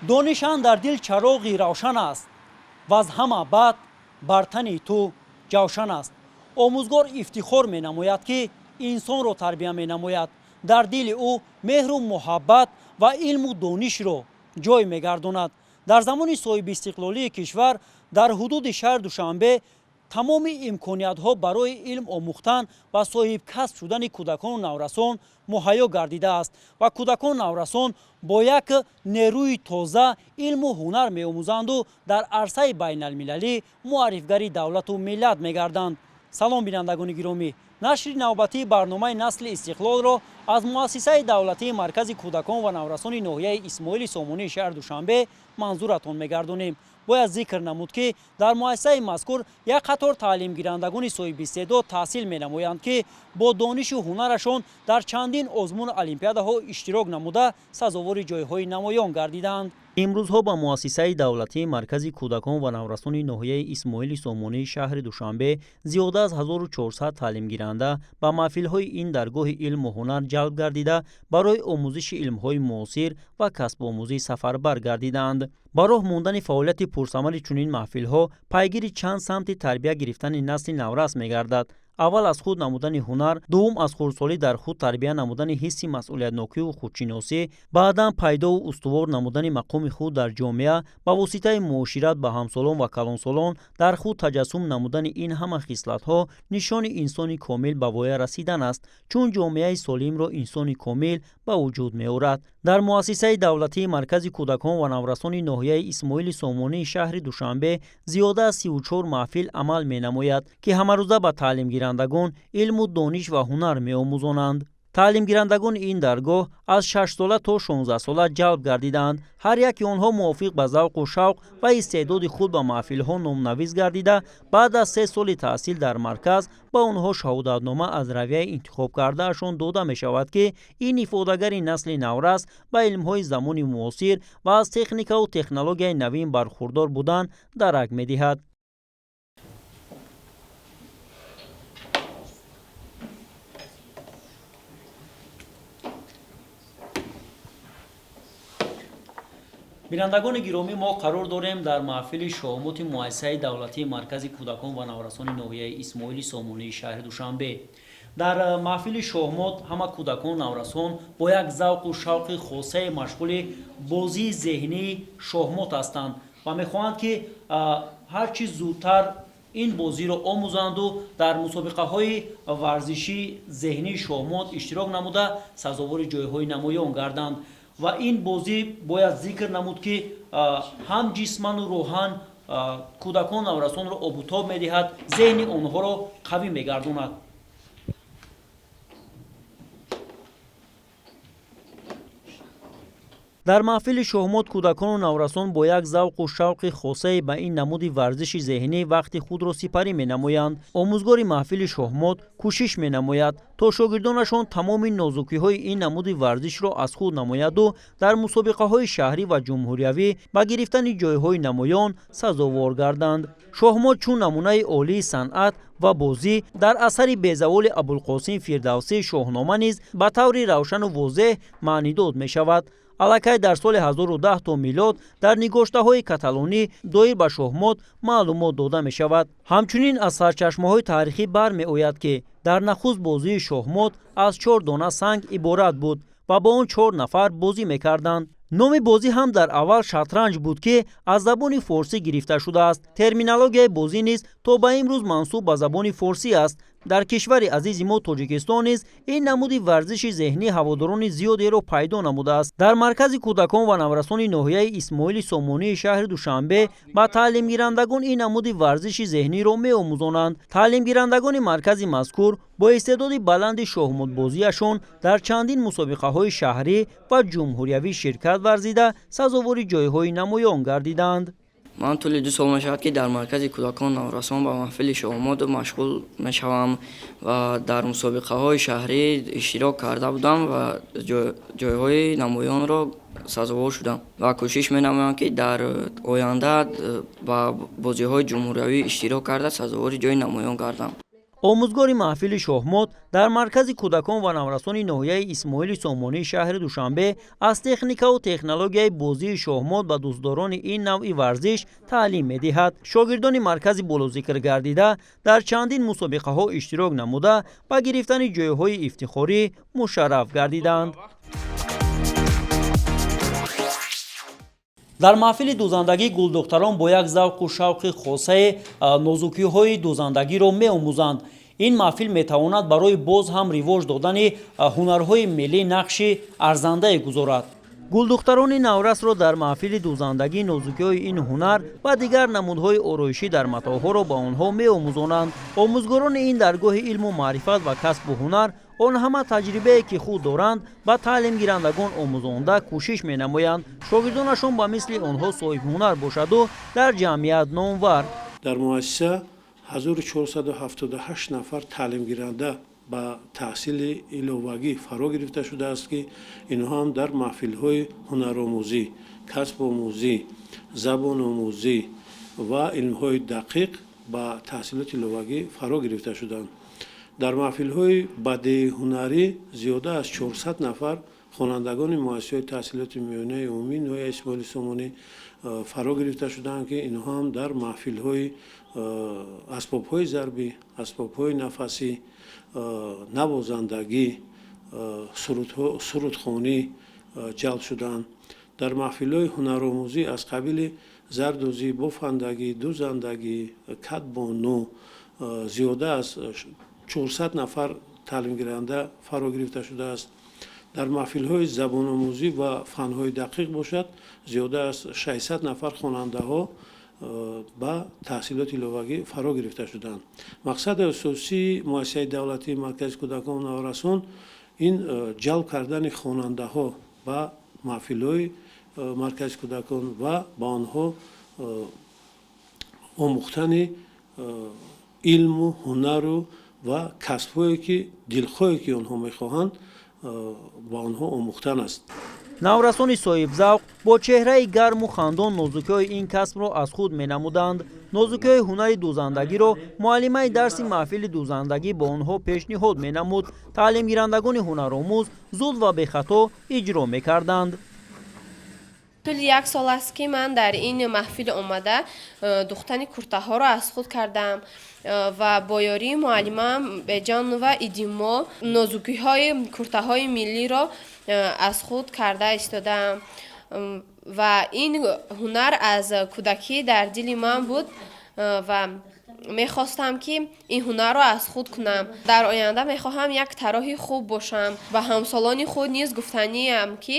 دونشان در دل چراغی روشن است و از همه بعد بر تن تو جوشن است. آموزگار افتخار می نماید که انسان را تربیت می نماید. در دل او مهر و محبت و علم و دانش را جای می گرداند. در زمان صاحب استقلالی کشور در حدود شهر دوشنبه تمام امکانیت ها برای علم آموختن و صاحب کسب شدن کودکان و نورسان مهیا گردیده است و کودکان و نورسان با یک نیروی تازه علم و هنر می آموزند و در عرصه بین المللی معرفگری دولت و ملت می گردند. سلام بینندگان گرامی، نشر نوبتی برنامه نسل استقلال را از مؤسسه دولتی مرکز کودکان و نورسان ناحیه اسماعیل سامانی شهر دوشنبه منظورتان می‌گردانیم. باید ذکر نمود که در مؤسسه مذکور یک قطار تعلیم گیرندگان صاحب استعداد تحصیل می‌نمایند که با دانش و هنرشان در چندین آزمون المپیادها اشتراک نموده سزاوار جایهای نمایان گردیدند. امروزها با مؤسسه دولتی مرکز کودکان و نورسان ناحیه اسماعیل سامانی شهر دوشنبه زیاده از 1400 تعلیم گیرنده به محفل‌های این درگاه علم و هنر جلب گردیده برای آموزش علم‌های معاصر و کسب آموزی سفربر گردیدند. با راه ماندن فعالیت پرثمر چنین محفل‌ها پیگیر چند سمت تربیت گرفتن نسل نورس می‌گردد. اول از خود نمودن هنر، دوم از خردسالی در خود تربیت نمودن حس مسئولیت‌ناکی و خودشناسی، بعداً پیدا و استوار نمودن مقام خود در جامعه با واسطه معاشرت با همسالان و کلانسالان در خود تجسم نمودن این همه خصلت‌ها نشان انسان کامل به وای رسیدن است، چون جامعه سالم را انسان کامل به وجود می‌آورد. در مؤسسه دولتی مرکز کودکان و نورسان ناحیه اسماعیل سامانی شهر دوشنبه زیاده از 34 محفل عمل می‌نماید که همه روزه به تعلیم گیرندگان علم و دانش و هنر می‌آموزانند. تعلیم گیرندگان این درگاه از 6 ساله تا 16 ساله جلب گردیدند. هر یک آنها موافق به ذوق و شوق و استعداد خود به محفل‌ها نام‌نویس گردیده بعد از 3 سال تحصیل در مرکز با آنها شهادتنامه از رویه انتخاب کردهشان داده می شود که این افادهگر نسل نورس به علم‌های زمان معاصر و از تکنیک و تکنولوژی نوین برخوردار بودن درک می‌دهد. بینندگان گرامی، ما قرار داریم در محفل شامات مؤسسه دولتی مرکز کودکان و نورسان ناحیه اسماعیل سامانی شهر دوشنبه. در محفل شامات همه کودکان و نورسان با یک ذوق و شوق خاصه مشغول بازی ذهنی شامات هستند و میخواهند که هر چیز زودتر این بازی را آموزند و در مسابقه های ورزشی ذهنی شامات اشتراک نموده سزاوار جایهای نمایان گردند. و این بازی باید ذکر نمود که هم جسماً و روحاً کودکان و نورسان را آب و تاب می‌دهد، ذهن آنها را قوی می‌گرداند. در محفل شامات کودکان و نورسان با یک ذوق و شوق خاصه به این نمود ورزش ذهنی وقت خود را سپری می‌نمایند. آموزگار محفل شامات کوشش می‌نماید تا شاگردانشان تمام نازکی‌های این نمود ورزش را از خود نماید و در مسابقه‌های شهری و جمهوریوی با گرفتن جایهای نمایان سزاوار گردند. شامات چون نمونه عالی صنعت و بازی در اثر بی‌زوال ابوالقاسم فردوسی شاهنامه نیز به طور روشن و واضح معنی داد می‌شود. الکی در سال 1010 تا میلاد در نگاشته‌های کاتالانی دایر به شامات معلومات داده می شود. همچنین از سرچشمه‌های تاریخی برمی آید که در نخست بازی شامات از 4 دانه سنگ عبارت بود و با آن 4 نفر بازی می‌کردند. نام بازی هم در اول شطرنج بود که از زبان فارسی گرفته شده است. ترمینولوژی بازی نیز تا به امروز منسوب به زبان فارسی است. در کشور عزیز ما تاجیکستان نیز این نمود ورزش ذهنی هواداران زیادی را پیدا نموده است. در مرکز کودکان و نورسان ناحیه اسماعیل سامانی شهر دوشنبه با تعلیم گیرندگان این نمود ورزش ذهنی را می‌آموزانند. تعلیم گیرندگان مرکز مذکور با استعداد بلند شاهمات بازیشان در چندین مسابقه‌های شهری و جمهوریوی شرکت ورزیده سزاوار جایهای نمایان گردیدند. من طول 2 سال می‌شود که در مرکز کودکان نورسان با محفل شامات مشغول می‌شوم و در مسابقه‌های شهری اشتراک کرده بودم و جایهای نمایان را سزاوار شدم و کوشش می‌نمایم که در آینده با بازی‌های جمهوریوی اشتراک کرده سزاوار جای نمایان گردم. омӯзгори маҳфили шоҳмот дар маркази кӯдакон ва наврасони ноҳияи исмоили сомонии шаҳри Душанбе аз техникаву технологияи бозии шоҳмот ба дӯстдорони ин навъи варзиш таълим медиҳад. Шогирдони маркази болозикр гардида дар чандин мусобиқаҳо иштирок намуда ба гирифтани ҷойҳои ифтихорӣ мушарраф гардиданд. дар маҳфили дӯзандагӣ гулдухтарон бо як завқу шавқи хосае нозукиҳои дӯзандагиро меомӯзанд. ин маҳфил метавонад барои боз ҳам ривоҷ додани ҳунарҳои миллӣ нақши арзандае гузорад. гулдухтарони наврасро дар маҳфили дӯзандагӣ нозукиҳои ин ҳунар ва дигар намудҳои ороишӣ дар матоъҳоро ба онҳо меомӯзонанд. омӯзгорони ин даргоҳи илму маърифат ва касбу ҳунар он ҳама таҷрибае ки худ доранд ба таълимгирандагон омӯзонда кӯшиш менамоянд шогирдонашон ба мисли онҳо соҳибҳунар бошаду дар ҷамъият номвар. дар муассиса 1478 нафар таълимгиранда ба таҳсили иловагӣ фаро гирифта шудааст ки инҳо ҳам дар маҳфилҳои ҳунаромӯзӣ, касбомӯзӣ, забономӯзӣ ва илмҳои дақиқ ба таҳсилоти иловагӣ фаро гирифта шуданд. дар маҳфилҳои бадеи ҳунарӣ зиёда аз 400 нафар хонандагони муассисаҳои таҳсилоти миёнаи умумии ноҳияи исмоили сомонӣ фаро гирифта шуданд ки инҳо ҳам дар маҳфилҳои асбобҳои зарбӣ, асбобҳои нафасӣ, навозандагӣ, сурудхонӣ ҷалб шуданд. дар маҳфилҳои ҳунаромӯзӣ аз қабили зардӯзӣ, бофандагӣ, дӯзандагӣ, катбону зиёда аз 400 нафар таълимгиранда фаро гирифта шудааст. дар маҳфилҳои забономӯзӣ ва фанҳои дақиқ бошад зиёда аз 600 нафар хонандаҳо ба таҳсилоти иловагӣ фаро гирифта шуданд. мақсади асосии муассисаи давлатии маркази кӯдакон ва наврасон ин ҷалб кардани хонандаҳо ба маҳфилҳои маркази кӯдакон ва ба онҳо омӯхтани илму ҳунару ва касбҳое ки дилхоҳе ки онҳо мехоҳанд ба онҳо омӯхтан аст. наврасони соҳибзавқ бо чеҳраи гарму хандон нозукиҳои ин касбро аз худ менамуданд. нозукиҳои ҳунари дӯзандагиро муаллимаи дарси маҳфили дӯзандагӣ ба онҳо пешниҳод менамуд. таълимгирандагони ҳунаромӯз зуд ва бехато иҷро мекарданд. тӯли як сол аст ки ман дар ин маҳфил омада духтани куртаҳоро аз худ кардам ва бо ёрии муаллимам Беҷанова Идимо нозукиҳои куртаҳои миллиро аз худ карда истодам ва ин ҳунар аз кӯдакӣ дар дили ман буд ва мехостам ки ин ҳунарро аз худ кунам. дар оянда мехоҳам як тароҳи хуб бошам. ба ҳамсолони худ низ гуфтаниам ки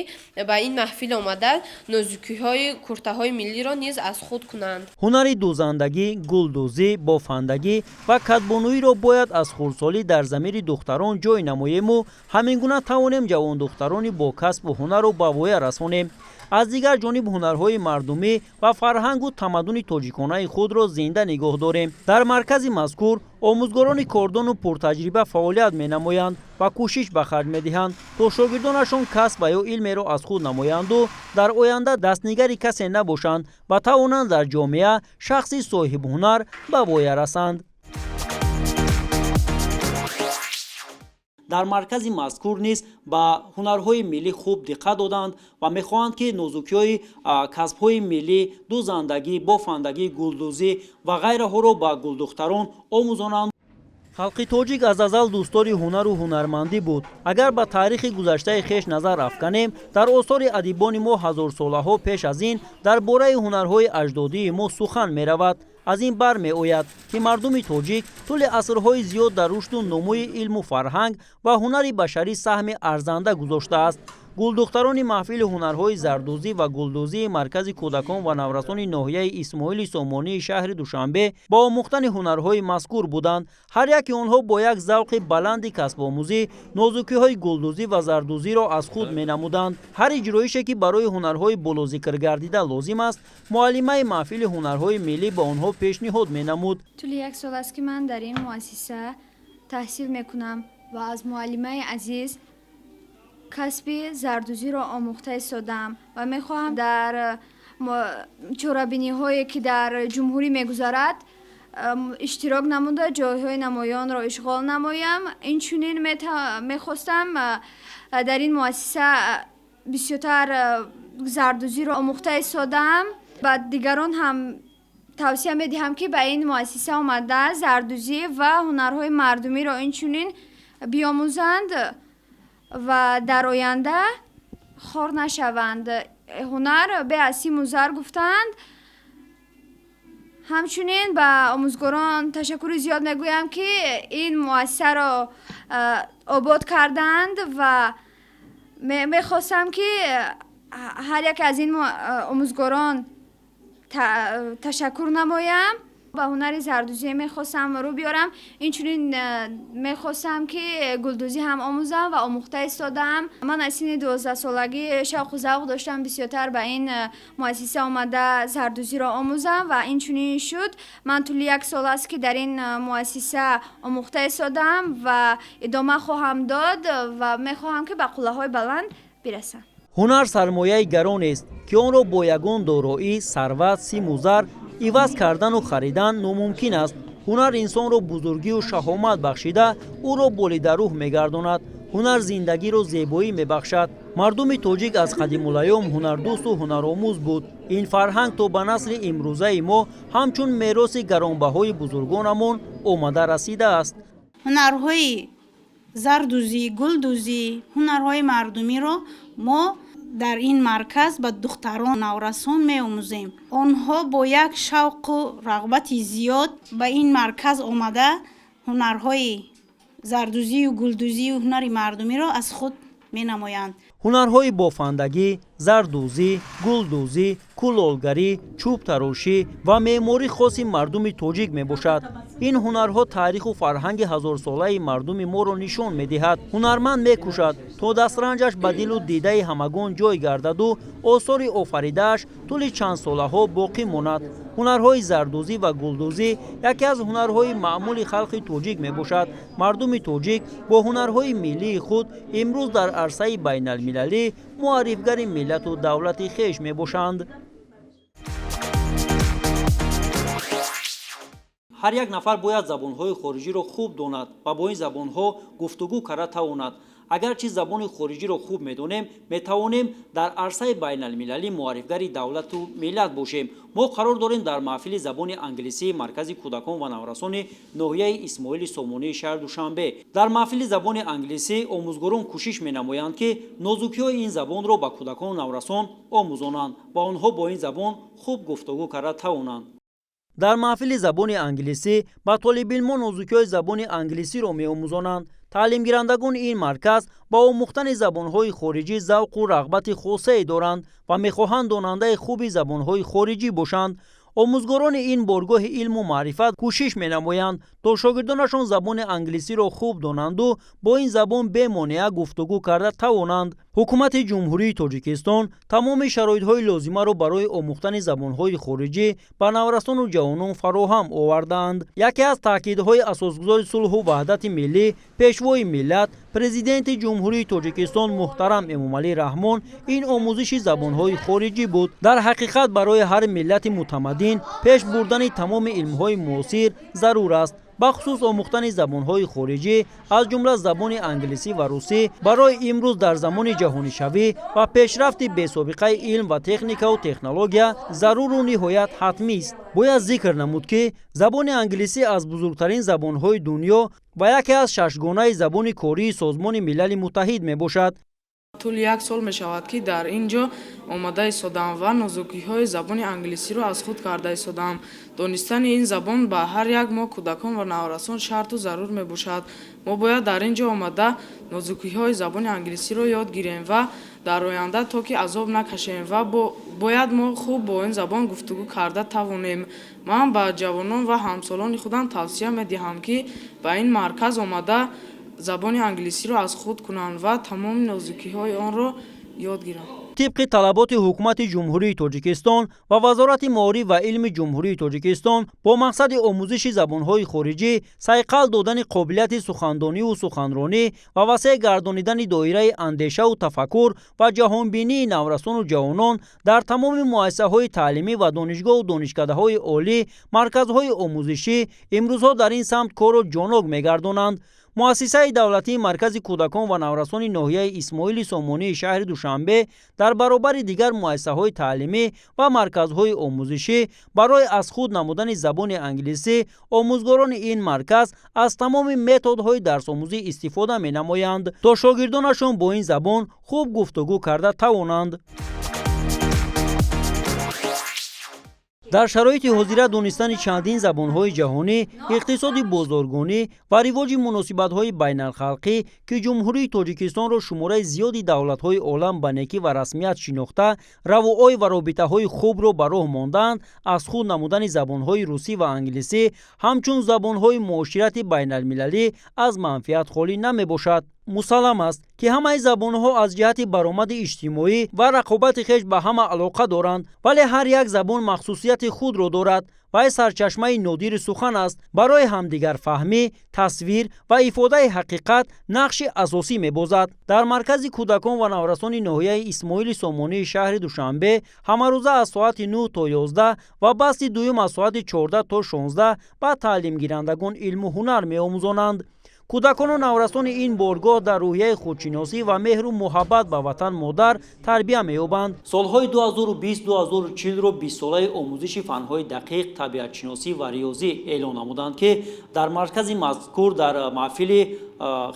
ба ин маҳфил омада нозукиҳои куртаҳои миллиро низ аз худ кунанд. ҳунари дӯзандагӣ, гулдӯзӣ, бофандагӣ ва катбонуиро бояд аз хурдсолӣ дар замири духтарон ҷой намоему ҳамин гуна тавонем ҷавондухтарони бо касбу ҳунарро ба воя расонем. аз дигар ҷониб ҳунарҳои мардумӣ ва фарҳангу тамаддуни тоҷиконаи худро зинда нигоҳ дорем. дар маркази мазкур омӯзгорони кордону пуртаҷриба фаъолият менамоянд ва кӯшиш ба харҷ медиҳанд то шогирдонашон касб ва ё илмеро аз худ намоянду дар оянда дастнигари касе набошанд ва тавонанд дар ҷомеа шахси соҳибҳунар ба воя расанд. дар маркази мазкур низ ба ҳунарҳои миллӣ хуб диққат доданд ва мехоҳанд ки нозукиҳои касбҳои миллӣ, дӯзандагӣ, бофандагӣ, гулдӯзӣ ва ғайраҳоро ба гулдухтарон омӯзонанд. халқи тоҷик аз азал дӯстдори ҳунару ҳунармандӣ буд. агар ба таърихи гузаштаи хеш назар афканем, дар осори адибони мо ҳазорсолаҳо пеш аз ин дар бораи ҳунарҳои аҷдодии мо сухан меравад. аз ин бармеояд ки мардуми тоҷик тӯли асрҳои зиёд дар рушду нумӯи илму фарҳанг ва ҳунари башарӣ саҳми арзанда гузоштааст. гулдухтарони маҳфили ҳунарҳои зардӯзӣ ва гулдӯзии маркази кӯдакон ва наврасони ноҳияи исмоили сомонии шаҳри Душанбе ба омӯхтани ҳунарҳои мазкур буданд. ҳар яки онҳо бо як завқи баланди касбомӯзӣ нозукиҳои гулдӯзӣ ва зардӯзиро аз худ менамуданд. ҳар иҷроише ки барои ҳунарҳои болозикр гардида лозим аст, муаллимаи маҳфили ҳунарҳои миллӣ ба онҳо пешниҳод менамуд. тӯли як сол аст ки ман дар ин муассиса таҳсил мекунам ва аз муаллимаи азиз касби зардӯзиро омӯхта истодам ва мехоҳам дар чорабиниҳое ки дар ҷумҳурӣ мегузарад иштирок намуда ҷойҳои намоёнро ишғол намоям. Инчунин мехостам дар ин муассиса бисёртар зардӯзиро омӯхта истодам. Ба дигарон ҳам тавсия медиҳам ки ба ин муассиса омада зардӯзӣ ва ҳунарҳои мардумиро инчунин биомӯзанд ва дар оянда хор нашаванд. Ҳунар бе аз симу зар гуфтанд. ҳамчунин ба омӯзгорон ташаккури зиёд мегӯям ки ин муассисаро обод карданд ва мехостам ки ҳар як аз ин омӯзгорон ташаккур намоям. ба ҳунари зардӯзӣ мехостам рӯ биёрам. Инчунин мехостам ки гулдӯзӣ ҳам омӯзам ва омӯхта истодаам. Ман аз синни 12-солагӣ шавқу завқ доштам бисёртар ба ин муассиса омада зардӯзиро омӯзам ва инчунин шуд. Ман тӯли 1 сол аст ки дар ин муассиса омӯхта истодаам ва идома хоҳам дод ва мехоҳам ки ба қуллаҳои баланд бирасам. ҳунар сармояи гаронест ки онро бо ягон дороӣ, сарват, симу зар иваз кардану харидан номумкин аст. ҳунар инсонро бузургию шаҳомат бахшида, ӯро болида рӯҳ мегардонад. ҳунар зиндагиро зебоӣ мебахшад. мардуми тоҷик аз қадимулайём ҳунардӯсту ҳунаромӯз буд. ин фарҳанг то ба насли имрӯзаи мо ҳамчун мероси гаронбаҳои бузургонамон омада расидааст. ҳунарҳои зардӯзӣ, гулдӯзӣ, ҳунарҳои мардумиро мо дар ин марказ ба духтарон наврасон меомӯзем. онҳо бо як шавқу рағбати зиёд ба ин марказ омада ҳунарҳои зардӯзию гулдӯзию ҳунари мардумиро аз худ менамоянд. ҳунарҳои бофандагӣ, зардӯзӣ, гулдӯзӣ, кулолгарӣ, чӯбтарошӣ ва меъморӣ хоси мардуми тоҷик мебошад. ин ҳунарҳо таъриху фарҳанги ҳазорсолаи мардуми моро нишон медиҳад. ҳунарманд мекӯшад то дастранҷаш ба дилу дидаи ҳамагон ҷой гардаду осори офаридааш тӯли чандсолаҳо боқӣ монад. ҳунарҳои зардӯзӣ ва гулдӯзӣ яке аз ҳунарҳои маъмули халқи тоҷик мебошад. мардуми тоҷик бо ҳунарҳои миллии худ имрӯз дар арсаи байналмилалӣ муаррифгари миллату давлати хеш мебошанд. ҳар як нафар бояд забонҳои хориҷиро хуб донад ва бо ин забонҳо гуфтугӯ карда тавонад. агарчи забони хориҷиро хуб медонем, метавонем дар арсаи байналмилалӣ муаррифгари давлату миллат бошем. мо қарор дорем дар маҳфили забони англисии маркази кӯдакон ва наврасони ноҳияи исмоили сомонии шаҳр Душанбе. дар маҳфили забони англисӣ омӯзгорон кӯшиш менамоянд ки нозукиҳои ин забонро ба кӯдакону наврасон омӯзонанд ва онҳо бо ин забон хуб гуфтугӯ карда тавонанд. дар маҳфили забони англисӣ ба толибилмон нозукиҳои забони англисиро меомӯзонанд. таълимгирандагони ин марказ ба омӯхтани забонҳои хориҷӣ завқу рағбати хосае доранд ва мехоҳанд донандаи хуби забонҳои хориҷӣ бошанд. омӯзгорони ин боргоҳи илму маърифат кӯшиш менамоянд то шогирдонашон забони англисиро хуб донанду бо ин забон бемонеа гуфтугӯ карда тавонанд. ҳукумати ҷумҳурии Тоҷикистон тамоми шароитҳои лозимаро барои омӯхтани забонҳои хориҷӣ ба наврасону ҷавонон фароҳам овардаанд. яке аз таъкидҳои асосгузори сулҳу ваҳдати миллӣ, пешвои миллат, президенти ҷумҳурии Тоҷикистон муҳтарам Эмомалӣ Раҳмон ин омӯзиши забонҳои хориҷӣ буд. дар ҳақиқат барои ҳар миллати мутамаддин пеш бурдани тамоми илмҳои муосир зарур аст. бахусус омӯхтани забонҳои хориҷӣ аз ҷумла забони англисӣ ва русӣ барои имрӯз дар замони ҷаҳонишавӣ ва пешрафти бесобиқаи илм ва техникаву технология заруру ниҳоят ҳатмист. бояд зикр намуд ки забони англисӣ аз бузургтарин забонҳои дунё ва яке аз шашгонаи забони кории Созмони Милали Муттаҳид мебошад. тӯли 1 сол мешавад ки дар ин ҷо омада истодам ва нозукиҳои забони англисиро аз худ карда истодам. донистани ин забон ба ҳар як мо кӯдакон ва наврасон шарту зарур мебошад. мо бояд дар ин ҷо омада нозукиҳои забони англисиро ёд гирем ва дар оянда то ки азоб накашем ва бояд мо хуб бо ин забон гуфтугӯ карда тавонем. ман ба ҷавонон ва ҳамсолони худам тавсия медиҳам ки ба ин марказ омада забони англисиро аз худ кунанд ва тамоми нозукиҳои онро ёд гиранд. طبق طلبات حکومت جمهوری تاجیکستان و وزارت معارف و علم جمهوری تاجیکستان با مقصد آموزش زبانهای خارجی سیقل دادن قابلیت سخندانی و سخنرانی و وسیع گردانیدن دایره اندیشه و تفکر و جهانبینی نورسان و جوانان در تمام مؤسسه‌های تعلیمی و دانشگاه و دانشکده‌های عالی، مرکزهای آموزشی امروزها در این سمت کار را جانب می‌گردانند. مؤسسه دولتی مرکز کودکان و نورسان ناحیه اسماعیل سامانی شهر دوشنبه در برابر دیگر مؤسسه‌های تعلیمی و مرکزهای آموزشی برای از خود نمودن زبان انگلیسی، آموزگاران این مرکز از تمام متدهای درس آموزی استفاده می‌نمایند تا شاگردانشان با این زبان خوب گفتگو کرده توانند. در شرایط حاضر دانستن چندین زبانهای جهانی، اقتصاد بازارگانی و رواج مناسبت‌های بین‌الخلقی که جمهوری تاجیکستان را شماره زیادی دولت‌های عالم به نیکی و رسمیت شناخته، روابط و رابطه‌های خوب را به راه ماندند. از خود نمودن زبان‌های روسی و انگلیسی همچون زبان‌های معاشرت بین‌المللی از منفعت خالی نمی‌باشد. مسلم است که همه زبان‌ها از جهت برآمد اجتماعی و رقابت خویش به همه علاقه دارند، ولی هر یک زبان مخصوصیت خود را دارد و سرچشمه نادر سخن است. برای همدیگر فهمی، تصویر و افاده حقیقت نقش اساسی می‌بازد. در مرکز کودکان و نورسان ناحیه اسماعیل سامانی شهر دوشنبه همه روزه از ساعت 9 تا 11 و بسط دوم از ساعت 14 تا 16 به تعلیم گیرندگان علم و هنر می‌آموزانند. کودکان و نورسان این بارگاه در روحیه خودشناسی و مهر و محبت به وطن مادر تربیت می‌یابند. سالهای 2020-2040 را 20 ساله آموزش فن‌های دقیق، طبیعت شناسی و ریاضی اعلان نمودند که در مرکز مذکور در محفل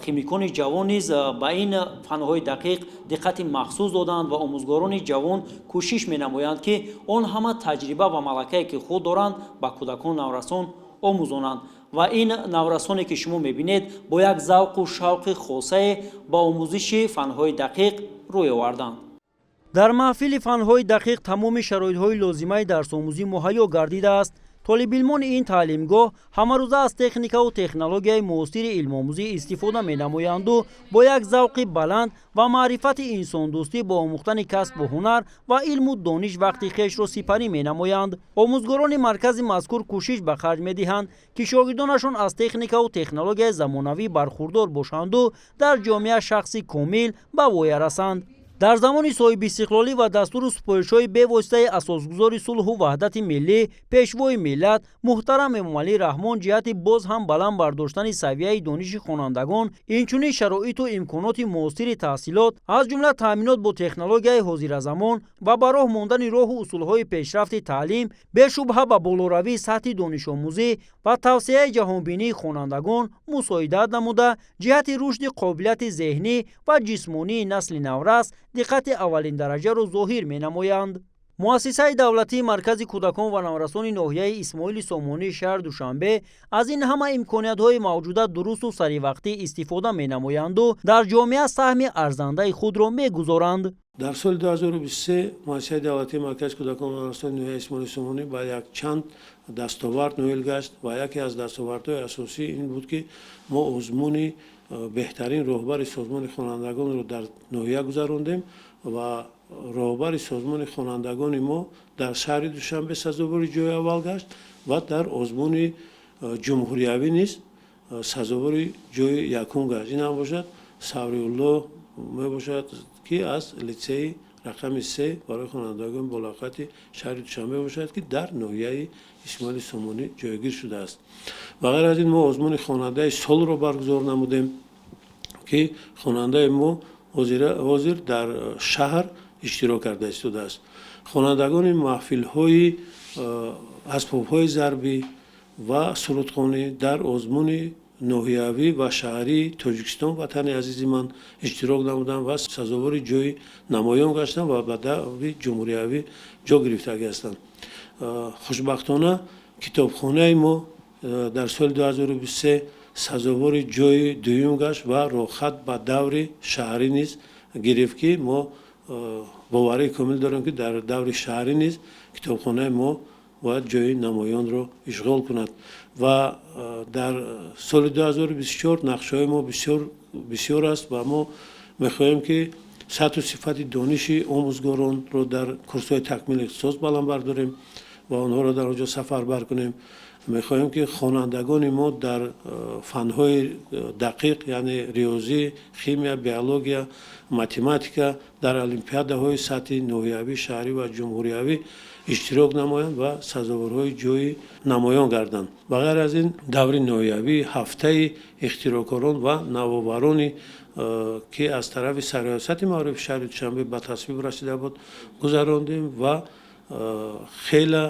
خیمیکان جوان نیز به این فن‌های دقیق دقت مخصوص دادند و آموزگاران جوان کوشش می‌نمایند که آن همه تجربه و ملکه‌ای که خود دارند به کودکان و نورسان آموزانند و این نورسانی که شما می‌بینید با یک ذوق و شوق خاصه با آموزش فن‌های دقیق روی آوردند. در محفل فن‌های دقیق تمام شرایط‌های لازمه درس آموزی مهیا گردیده است. طالب علمان این تعلیمگاه همه روزه از تکنیک و تکنولوژی معاصر علم آموزی استفاده می‌نمایند و با یک ذوق بلند و معرفت انسان دوستی با آموختن کسب و هنر و علم و دانش وقتی خویش را سپری می‌نمایند. آموزگاران مرکز مذکور کوشش به خرج می‌دهند که شاگردانشان از تکنیک و تکنولوژی زمانوی برخوردار باشند و در جامعه شخصی کامل به وای رسند. در زمان صاحب استقلالی و دستور سپارش‌های به واسطه اساسگذار صلح و وحدت ملی پیشوای ملت محترم امام علی رحمان جهت باز هم بلند برداشتن سویه دانش خوانندگان، اینچنین شرایط و امکانات معاصر تحصیلات از جمله تامینات با تکنولوژی حاضر زمان و به راه ماندن راه و اصول‌های پیشرفت تعلیم به شبهه به بالاروی سطح دانش آموزی و توسعه جهانبینی خوانندگان مساعدت نموده جهت رشد قابلیت ذهنی و جسمانی نسل نورس دقت اولین درجه را ظاهر می‌نمایند. مؤسسه دولتی مرکز کودکان و نورسان ناحیه اسماعیل سامانی شهر دوشنبه از این همه امکانیت‌های موجوده درست و سری وقتی استفاده می‌نمایند و در جامعه سهم ارزنده خود را می‌گذارند. در سال 2023 مؤسسه دولتی مرکز کودکان و نورسان ناحیه اسماعیل سامانی با یک چند دستاورد نویل گشت و یکی از دستاوردهای اساسی این بود که ما آزمون بهترین راهبر سازمان خوانندگان رو در ناحیه گذراندیم و راهبر سازمان خوانندگان ما در شهر دوشنبه سزاوار جای اول گشت و در آزمون جمهوریوی نیز سزاوار جای یکم گشت. این هم باشد صبری الله می باشد که از لیسه رقم 3 برای خوانندگان بالاقت شهر دوشنبه باشد که در ناحیه اسماعیل سامانی جایگیر شده است. و غیر از این ما آزمون خواننده سال را برگزار نمودیم که خواننده ما حاضر در شهر اشتراک کرده است. خوانندگان محفل‌های اسباب‌های ضربی و سرودخوانی در آزمون ناحیوی و شهری تاجیکستان وطن عزیز من اشتراک نمودند و سزاوار جای نمایان گشتند و به دعوی جمهوریوی جا گرفته هستند. خوشبختانه کتابخانه ما در سال 2023 سزاوار جای دوم گشت و راهخط به دور شهری نیز گرفت که ما باوری کامل داریم که در دور شهری نیز کتابخانه ما باید جای نمایان را اشغال کند و در سال 2024 نقشه های ما بسیار است و ما میخواهیم که сату сифати дониши омӯзгоронро дар курсҳои такмили ихтисос баланд бардорем ва онҳоро дар онҷо сафарбар кунем. мехоҳем ки хонандагони мо дар фанҳои дақиқ яъне риёзӣ, химия, биология, математика дар олимпиадаҳои сатҳи ноҳиявӣ, шаҳрӣ ва ҷумҳуриявӣ иштирок намоянд ва сазоворҳои ҷойи намоён гарданд. ба ғайр аз ин даври ноҳиявӣ ҳафтаи ихтироъкорон ва навоварони ки аз тарафи сарриёсати маърифи шаҳри душанбе ба тасвиб расида буд гузарондем ва хела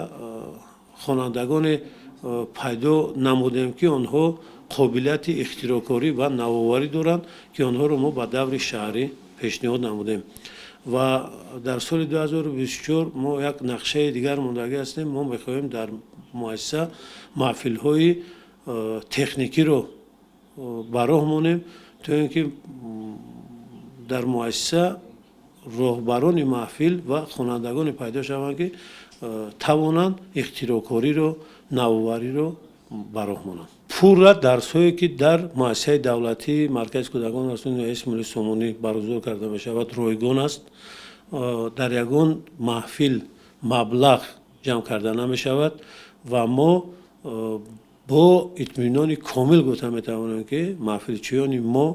хонандагони пайдо намудем ки онҳо қобилияти ихтироъкорӣ ва навоварӣ доранд ки онҳоро мо ба даври шаҳрӣ пешниҳод намудем. ва дар соли 2024 мо як нақшаи дигар мондагӣ ҳастем. мо мехоҳем дар муассиса маҳфилҳои техникиро ба роҳ монем, то ин ки дар муассиса роҳбарони маҳфил ва хонандагоне пайдо шаванд ки тавонанд ихтироъкориро, навовариро ба роҳ монанд. пурра дарсҳое ки дар муассисаи давлатӣ маркази кӯдакон расони ноҳияи исмоилӣ сомонӣ баргузор карда мешавад ройгон аст. дар ягон маҳфил маблағ ҷамъ карда намешавад ва мо бо итминони комил гуфта метавонем ки маҳфилчиёни мо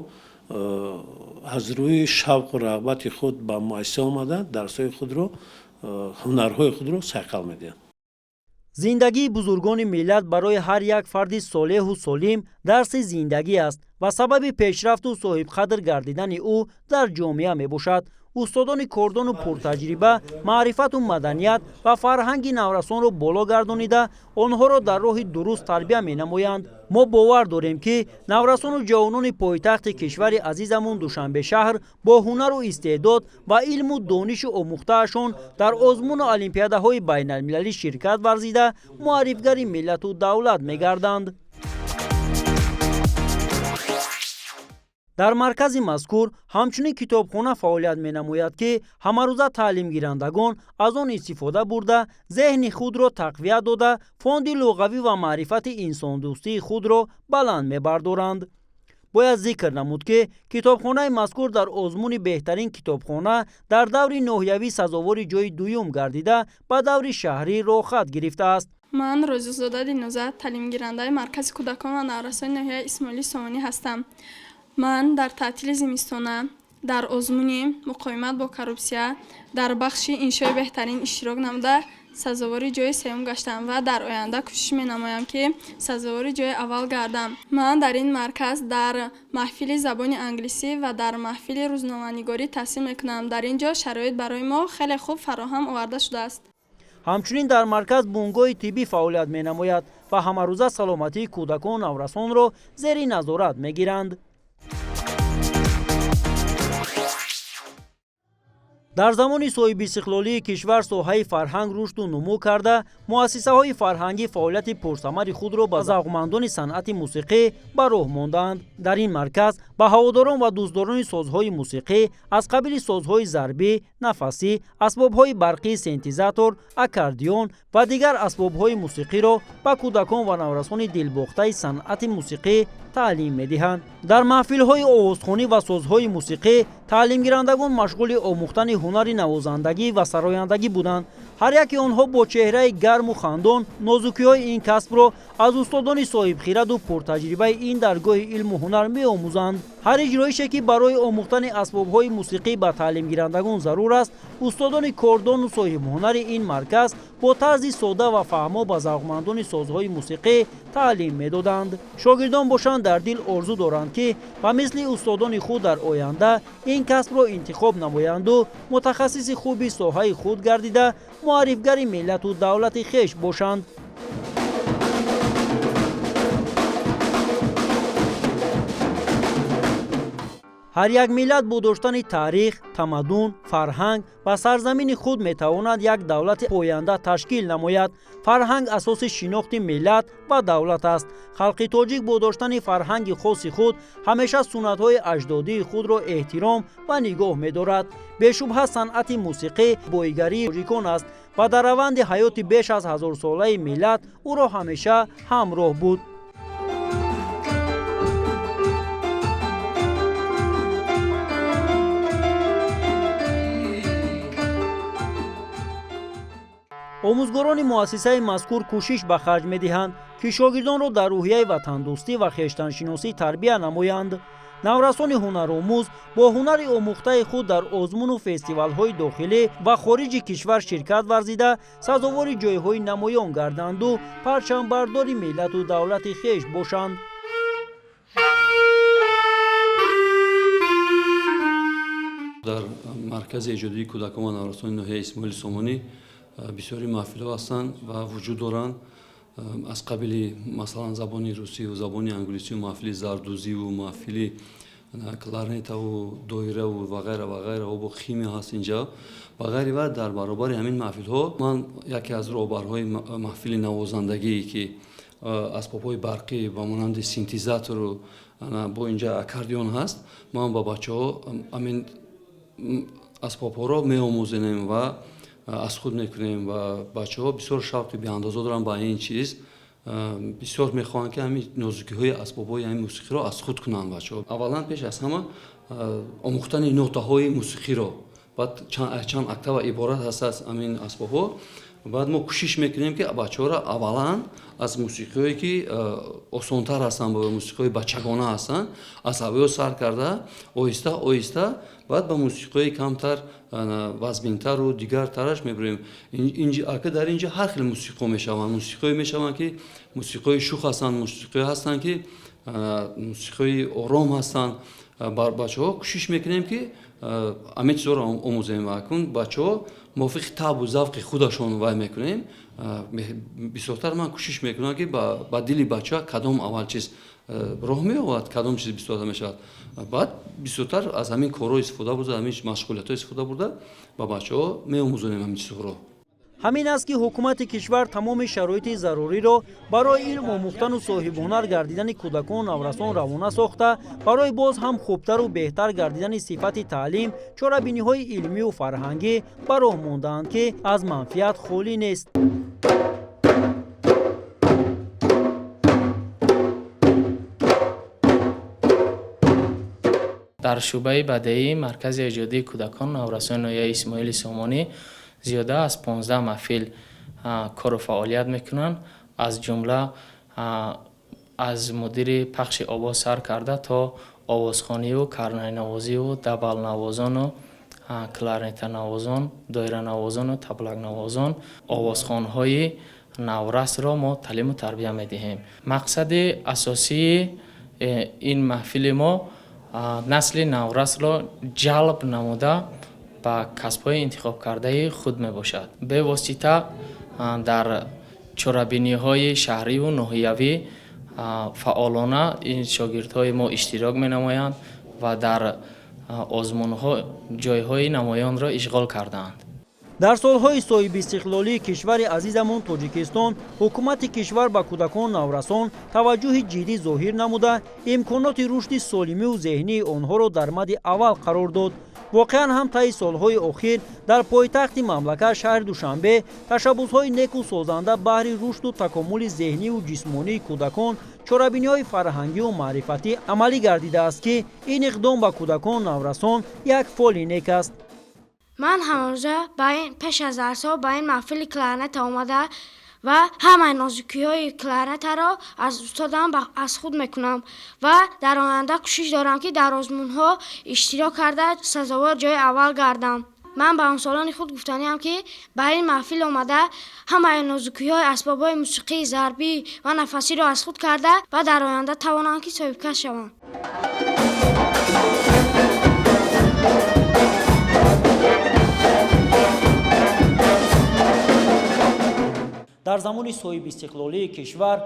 аз рӯи шавқу рағбати худ ба муассиса омада дарсҳои худро, ҳунарҳои худро сайқал медиҳанд. зиндагии бузургони миллат барои ҳар як фарди солеҳу солим дарси зиндагӣ аст ва сабаби пешрафту соҳибқадр гардидани ӯ дар ҷомеа мебошад. устодони кордону пуртаҷриба маърифату маданият ва фарҳанги наврасонро боло гардонида онҳоро дар роҳи дуруст тарбия менамоянд. мо бовар дорем ки наврасону ҷавонони пойтахти кишвари азизамон Душанбешаҳр бо ҳунару истеъдод ва илму донишу омӯхтаашон дар озмуну олимпиадаҳои байналмилалӣ ширкат варзида муаррифгари миллату давлат мегарданд. дар маркази мазкур ҳамчунин китобхона фаъолият менамояд ки ҳамарӯза таълимгирандагон аз он истифода бурда зеҳни худро тақвият дода фонди луғавӣ ва маърифати инсондӯстии худро баланд мебардоранд. бояд зикр намуд ки китобхонаи мазкур дар озмуни беҳтарин китобхона дар даври ноҳиявӣ сазовори ҷойи дуюм гардида ба даври шаҳрӣ рохат гирифтааст. ман розизода диноза таълимгирандаи маркази кӯдакон ва наврасони ноҳияи исмоилӣ сомонӣ ҳастам. ман дар таътили зимистона дар озмуни муқоимат бо коррупсия дар бахши иншои беҳтарин иштирок намуда сазовори ҷои сеюм гаштам ва дар оянда кӯшиш менамоям ки сазовори ҷои аввал гардам. ман дар ин марказ дар маҳфили забони англисӣ ва дар маҳфили рӯзноманигорӣ таҳсил мекунам. дар ин ҷо шароит барои мо хеле хуб фароҳам оварда шудааст. ҳамчунин дар марказ бунгоҳи тиббӣ фаъолият менамояд ва ҳамарӯза саломатии кӯдакону наврасонро зери назорат мегиранд. дар замони соҳибистиқлолии кишвар соҳаи фарҳанг рушду нумӯ карда муассисаҳои фарҳангӣ фаъолияти пурсамари худро ба завқмандони санъати мусиқӣ ба роҳ мондаанд. дар ин марказ ба ҳаводорон ва дӯстдорони созҳои мусиқӣ аз қабили созҳои зарбӣ, нафасӣ, асбобҳои барқии синтезатор, аккордеон ва дигар асбобҳои мусиқиро ба кӯдакон ва наврасони дилбохтаи санъати мусиқӣ таълим медиҳанд. дар маҳфилҳои овозхонӣ ва созҳои мусиқӣ таълимгирандагон машғули омӯхтани ҳунари навозандагӣ ва сарояндагӣ буданд. ҳар яки онҳо бо чеҳраи гарму хандон нозукиҳои ин касбро аз устодони соҳибхираду пуртаҷрибаи ин даргоҳи илму ҳунар меомӯзанд. ҳар иҷроише ки барои омӯхтани асбобҳои мусиқӣ ба таълимгирандагон зарур аст, устодони кордону соҳибҳунари ин марказ бо тарзи сода ва фаҳмо ба завқмандони созҳои мусиқӣ таълим медоданд. шогирдон бошанд дар дил орзу доранд ки ба мисли устодони худ дар оянда ин касбро интихоб намоянду мутахассиси хуби соҳаи худ гардида муаррифгари миллату давлати хеш бошанд. ҳар як миллат бо доштани таърих, тамаддун, фарҳанг ва сарзамини худ метавонад як давлати поянда ташкил намояд. фарҳанг асоси шинохти миллат ва давлат аст. халқи тоҷик бо доштани фарҳанги хоси худ ҳамеша суннатҳои аҷдодии худро эҳтиром ва нигоҳ медорад. бешубҳа санъати мусиқӣ боигарии тоҷикон аст ва дар раванди ҳаёти беш аз ҳазорсолаи миллат ӯро ҳамеша ҳамроҳ буд. омӯзгорони муассисаи мазкур кӯшиш ба харҷ медиҳанд ки шогирдонро дар рӯҳияи ватандӯстӣ ва хештаншиносӣ тарбия намоянд. наврасони ҳунаромӯз бо ҳунари омӯхтаи худ дар озмуну фестивалҳои дохилӣ ва хориҷи кишвар ширкат варзида сазовори ҷойҳои намоён гарданду парчамбардори миллату давлати хеш бошанд. дар маркази эҷодии кӯдакон ва наврасони ноҳияи исмоили сомонӣ бисёри маҳфилҳо ҳастанд ва вуҷуд доранд. аз қабили масалан забони русиву забони англисию маҳфили зардӯзиву маҳфили кларнетаву доираву вағайра вағайра обу химия ҳаст инҷа ва ғайри ва дар баробари ҳамин маҳфилҳо ман яке аз роҳбарҳои маҳфили навозандагие ки асбобҳои барқӣ ба монанди синтезатору бо инҷа аккордеон ҳаст, ман ба бачаҳо амин асбобҳоро меомӯзонем ва аз худ мекунем ва бачаҳо бисёр шавқи беандоза доранд ба ин чиз. бисёр мехоҳанд ки ҳамин нозукиҳои асбобҳои ҳамин мусиқиро аз худ кунанд бачаҳо. аввалан пеш аз ҳама омӯхтани нотаҳои мусиқиро баъд чанд октава иборат ҳаст аз ҳамин асбобҳо. баъд мо кӯшиш мекунем ки бачаҳоро аввалан аз мусиқиҳое ки осонтар ҳастанд ба мусиқиҳои бачагона ҳастанд аз ҳавоё сар карда оҳиста оҳиста баъд ба мусиқиҳои камтар вазминтару дигар тараш мебурем. дар инҷа ҳар хел мусиқо мешаванд. мусиқиҳое мешаванд ки мусиқиҳои шух ҳастанд, мусиқиҳое ҳастанд ки мусиқиҳои ором ҳастанд. бар бачаҳо кӯшиш мекунем ки ҳамин чизҳоро омӯзем ва акун бачаҳо мувофиқи табу завқи худашон вай мекунем. бисёртар ман кӯшиш мекунам ки ба дили бача кадом аввал чиз роҳ меовад, кадом чиз бисёртар мешавад. баъд бисёртар аз ҳамин корҳо истифода бурда, ҳамин машғулиятҳо истифода бурда ба бачаҳо меомӯзонем ҳамин чизҳоро. ҳамин аст ки ҳукумати кишвар тамоми шароити заруриро барои илм омӯхтану соҳибҳунар гардидани кӯдакону наврасон равона сохта, барои боз ҳам хубтару беҳтар гардидани сифати таълим чорабиниҳои илмию фарҳангӣ ба роҳ мондаанд ки аз манфиат холӣ нест. дар шӯъбаи бадеӣ маркази эҷодии кӯдакон наврасони ноҳияи исмоили сомонӣ зиёда аз 15 маҳфил кору фаъолият мекунанд. аз ҷумла аз мудири пахши овоз сар карда то овозхонию карнайнавозию дабалнавозону кларнетанавозон, доиранавозону таблакнавозон овозхонҳои наврасро мо таълиму тарбия медиҳем. мақсади асосии ин маҳфили мо насли наврасро ҷалб намуда ба касбҳои интихобкардаи худ мебошад. бевосита дар чорабиниҳои шаҳриву ноҳиявӣ фаъолона ин шогирдҳои мо иштирок менамоянд ва дар озмунҳо ҷойҳои намоёнро ишғол кардаанд. дар солҳои соҳибистиқлолии кишвари азизамон Тоҷикистон ҳукумати кишвар ба кӯдакону наврасон таваҷҷӯҳи ҷиддӣ зоҳир намуда имконоти рушди солимию зеҳнии онҳоро дар мадди аввал қарор дод. воқеан ҳам таи солҳои охир дар пойтахти мамлакат шаҳри Душанбе ташаббусҳои неку созанда баҳри рушду такомули зеҳниву ҷисмонии кӯдакон чорабиниҳои фарҳангию маърифатӣ амалӣ гардидааст ки ин иқдом ба кӯдакону наврасон як фоли нек аст. ман ҳамрӯза пеш аз дарсҳо ба ин маҳфили кларнет омада ва ҳамаи нозукиҳои кларнетаро аз устодам аз худ мекунам ва дар оянда кӯшиш дорам ки дар озмунҳо иштирок карда сазовор ҷои аввал гардам. ман ба ҳамсолони худ гуфтаниам ки ба ин маҳфил омада ҳамаи нозукиҳои асбобҳои мусиқии зарбӣ ва нафасиро аз худ карда ва дар оянда тавонам ки соҳибкас шавам. дар замони соҳибистиқлолии кишвар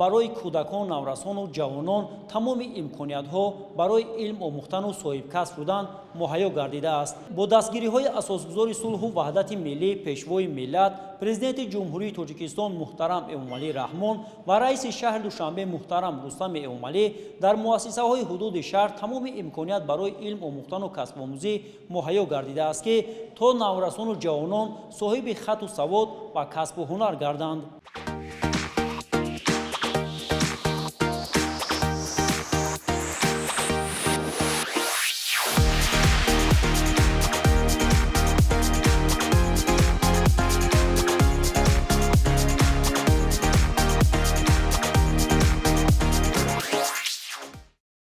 барои кӯдакон, наврасону ҷавонон тамоми имкониятҳо барои илм омӯхтану соҳибкасб шудан муҳайё гардидааст. бо дастгириҳои асосгузори сулҳу ваҳдати миллӣ пешвои миллат президенти ҷумҳурии Тоҷикистон муҳтарам Эмомалӣ Раҳмон ва раиси шаҳри Душанбе муҳтарам Рустами Эмомалӣ дар муассисаҳои ҳудуди шаҳр тамоми имконият барои илм омӯхтану касбомӯзӣ муҳайё гардидааст ки то наврасону ҷавонон соҳиби хату савод ва касбу ҳунар гарданд.